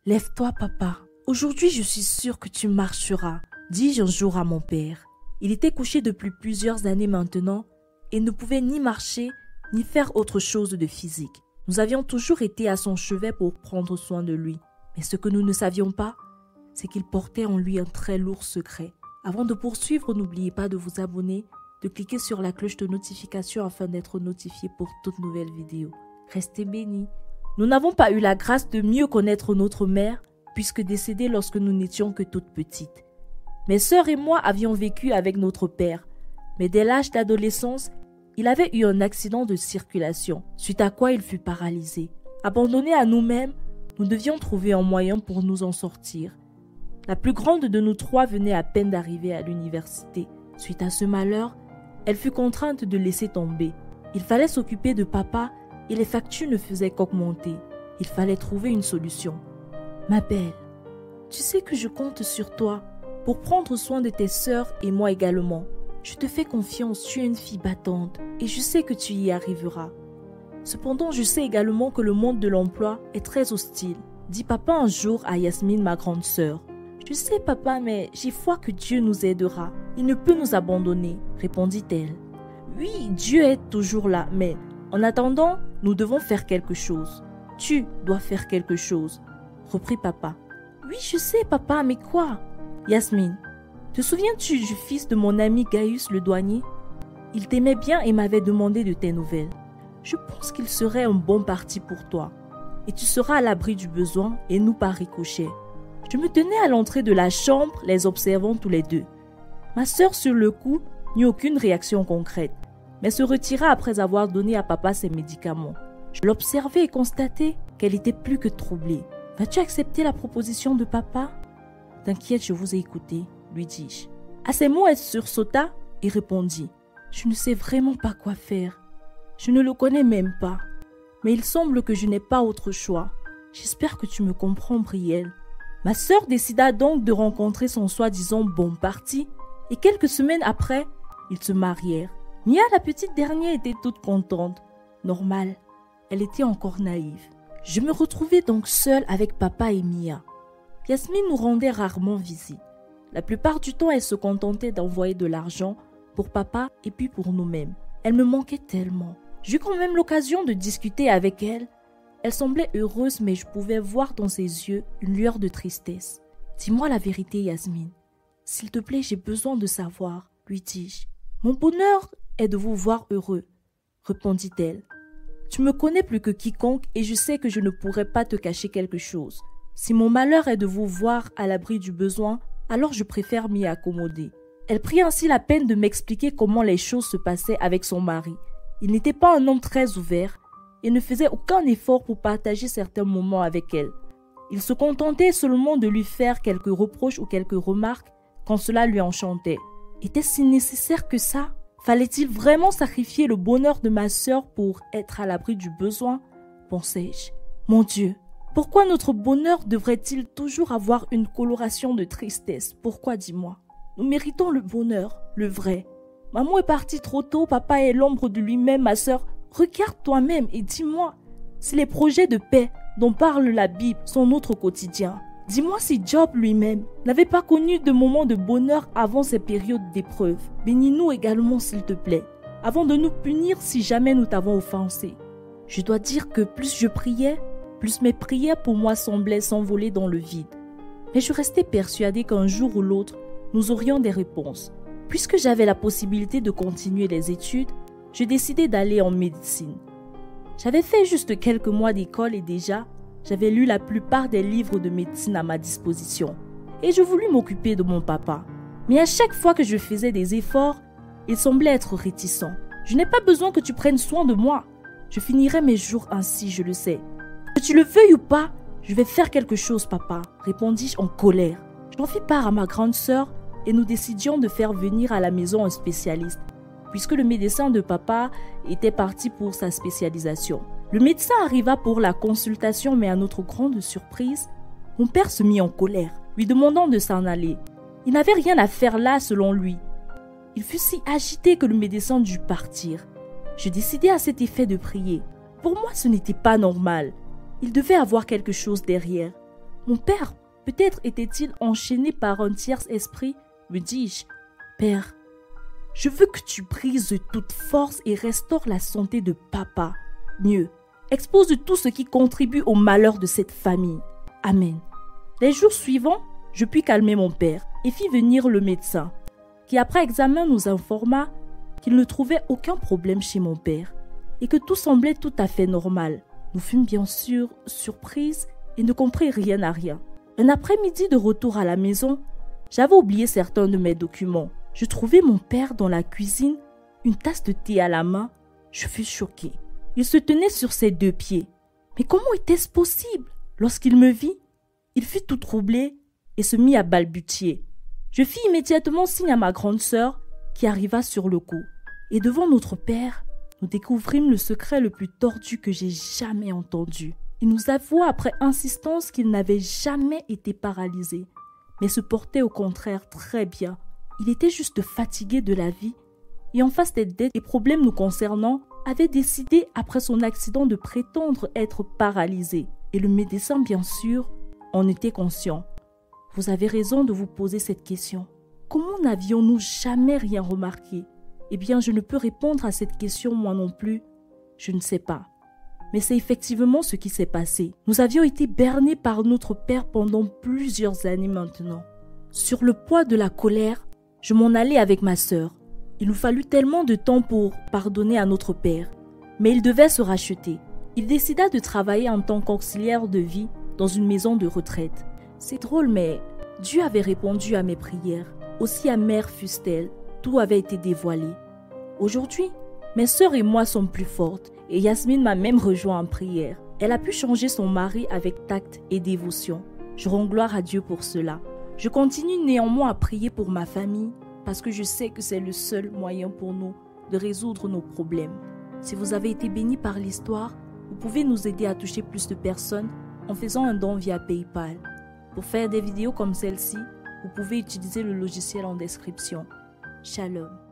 Lève-toi, papa. Aujourd'hui, je suis sûre que tu marcheras, dis-je un jour à mon père. Il était couché depuis plusieurs années maintenant et ne pouvait ni marcher ni faire autre chose de physique. Nous avions toujours été à son chevet pour prendre soin de lui. Mais ce que nous ne savions pas, c'est qu'il portait en lui un très lourd secret. Avant de poursuivre, n'oubliez pas de vous abonner, de cliquer sur la cloche de notification afin d'être notifié pour toute nouvelle vidéo. Restez bénis. Nous n'avons pas eu la grâce de mieux connaître notre mère, puisque décédée lorsque nous n'étions que toutes petites. Mes sœurs et moi avions vécu avec notre père, mais dès l'âge d'adolescence, il avait eu un accident de circulation, suite à quoi il fut paralysé. Abandonnés à nous-mêmes, nous devions trouver un moyen pour nous en sortir. La plus grande de nous trois venait à peine d'arriver à l'université. Suite à ce malheur, elle fut contrainte de laisser tomber. Il fallait s'occuper de papa et les factures ne faisaient qu'augmenter. Il fallait trouver une solution. Ma belle, tu sais que je compte sur toi pour prendre soin de tes sœurs et moi également. Je te fais confiance, tu es une fille battante et je sais que tu y arriveras. Cependant, je sais également que le monde de l'emploi est très hostile, dit papa un jour à Yasmine, ma grande sœur. Je sais papa, mais j'ai foi que Dieu nous aidera. Il ne peut nous abandonner, répondit-elle. Oui, Dieu est toujours là, mais en attendant, nous devons faire quelque chose. Tu dois faire quelque chose, reprit papa. Oui, je sais papa, mais quoi? Yasmine, te souviens-tu du fils de mon ami Gaius le douanier? Il t'aimait bien et m'avait demandé de tes nouvelles. Je pense qu'il serait un bon parti pour toi. Et tu seras à l'abri du besoin et nous par ricochet. Je me tenais à l'entrée de la chambre, les observant tous les deux. Ma sœur, sur le coup, n'eut aucune réaction concrète, mais se retira après avoir donné à papa ses médicaments. Je l'observais et constatais qu'elle était plus que troublée. Vas-tu accepter la proposition de papa? T'inquiète, je vous ai écouté, lui dis-je. À ces mots, elle sursauta et répondit. Je ne sais vraiment pas quoi faire. Je ne le connais même pas. Mais il semble que je n'ai pas autre choix. J'espère que tu me comprends, Brielle. Ma sœur décida donc de rencontrer son soi-disant bon parti et quelques semaines après, ils se marièrent. Mia, la petite dernière, était toute contente. Normal, elle était encore naïve. Je me retrouvais donc seule avec papa et Mia. Yasmine nous rendait rarement visite. La plupart du temps, elle se contentait d'envoyer de l'argent pour papa et puis pour nous-mêmes. Elle me manquait tellement. J'eus quand même l'occasion de discuter avec elle. Elle semblait heureuse, mais je pouvais voir dans ses yeux une lueur de tristesse. Dis-moi la vérité, Yasmine. S'il te plaît, j'ai besoin de savoir, lui dis-je. Mon bonheur est de vous voir heureux, répondit-elle. Tu me connais plus que quiconque et je sais que je ne pourrais pas te cacher quelque chose. Si mon malheur est de vous voir à l'abri du besoin, alors je préfère m'y accommoder. Elle prit ainsi la peine de m'expliquer comment les choses se passaient avec son mari. Il n'était pas un homme très ouvert et ne faisait aucun effort pour partager certains moments avec elle. Il se contentait seulement de lui faire quelques reproches ou quelques remarques quand cela lui enchantait. Était-ce si nécessaire que ça? Fallait-il vraiment sacrifier le bonheur de ma sœur pour être à l'abri du besoin? Pensais-je. Mon Dieu, pourquoi notre bonheur devrait-il toujours avoir une coloration de tristesse? Pourquoi, dis-moi? Nous méritons le bonheur, le vrai. Maman est partie trop tôt, papa est l'ombre de lui-même, ma sœur. Regarde toi-même et dis-moi si les projets de paix dont parle la Bible sont notre quotidien. Dis-moi si Job lui-même n'avait pas connu de moments de bonheur avant ces périodes d'épreuve. Bénis-nous également s'il te plaît, avant de nous punir si jamais nous t'avons offensé. Je dois dire que plus je priais, plus mes prières pour moi semblaient s'envoler dans le vide. Mais je restais persuadée qu'un jour ou l'autre, nous aurions des réponses. Puisque j'avais la possibilité de continuer les études, je décidai d'aller en médecine. J'avais fait juste quelques mois d'école et déjà, j'avais lu la plupart des livres de médecine à ma disposition. Et je voulus m'occuper de mon papa. Mais à chaque fois que je faisais des efforts, il semblait être réticent. Je n'ai pas besoin que tu prennes soin de moi. Je finirai mes jours ainsi, je le sais. Que tu le veuilles ou pas, je vais faire quelque chose, papa, répondis-je en colère. J'en fis part à ma grande sœur et nous décidions de faire venir à la maison un spécialiste, puisque le médecin de papa était parti pour sa spécialisation. Le médecin arriva pour la consultation, mais à notre grande surprise, mon père se mit en colère, lui demandant de s'en aller. Il n'avait rien à faire là, selon lui. Il fut si agité que le médecin dut partir. Je décidai à cet effet de prier. Pour moi, ce n'était pas normal. Il devait avoir quelque chose derrière. Mon père, peut-être était-il enchaîné par un tiers esprit, me dis-je. Père, je veux que tu brises de toute force et restaures la santé de papa. Mieux, expose tout ce qui contribue au malheur de cette famille. Amen. Les jours suivants, je pus calmer mon père et fis venir le médecin, qui après examen nous informa qu'il ne trouvait aucun problème chez mon père et que tout semblait tout à fait normal. Nous fûmes bien sûr surprises et ne comprit rien à rien. Un après-midi de retour à la maison, j'avais oublié certains de mes documents. Je trouvai mon père dans la cuisine, une tasse de thé à la main. Je fus choquée. Il se tenait sur ses 2 pieds. Mais comment était-ce possible? Lorsqu'il me vit, il fut tout troublé et se mit à balbutier. Je fis immédiatement signe à ma grande sœur qui arriva sur le coup. Et devant notre père, nous découvrîmes le secret le plus tordu que j'ai jamais entendu. Il nous avoua après insistance qu'il n'avait jamais été paralysé, mais se portait au contraire très bien. Il était juste fatigué de la vie et en face des dettes et problèmes nous concernant, avait décidé après son accident de prétendre être paralysé. Et le médecin, bien sûr, en était conscient. Vous avez raison de vous poser cette question. Comment n'avions-nous jamais rien remarqué? Eh bien, je ne peux répondre à cette question moi non plus. Je ne sais pas. Mais c'est effectivement ce qui s'est passé. Nous avions été bernés par notre père pendant plusieurs années maintenant. Sur le poids de la colère, je m'en allai avec ma sœur. Il nous fallut tellement de temps pour pardonner à notre père. Mais il devait se racheter. Il décida de travailler en tant qu'auxiliaire de vie dans une maison de retraite. C'est drôle, mais Dieu avait répondu à mes prières. Aussi amères fussent-elles, tout avait été dévoilé. Aujourd'hui, mes sœurs et moi sommes plus fortes et Yasmine m'a même rejoint en prière. Elle a pu changer son mari avec tact et dévotion. Je rends gloire à Dieu pour cela. Je continue néanmoins à prier pour ma famille parce que je sais que c'est le seul moyen pour nous de résoudre nos problèmes. Si vous avez été bénis par l'histoire, vous pouvez nous aider à toucher plus de personnes en faisant un don via PayPal. Pour faire des vidéos comme celle-ci, vous pouvez utiliser le logiciel en description. Shalom.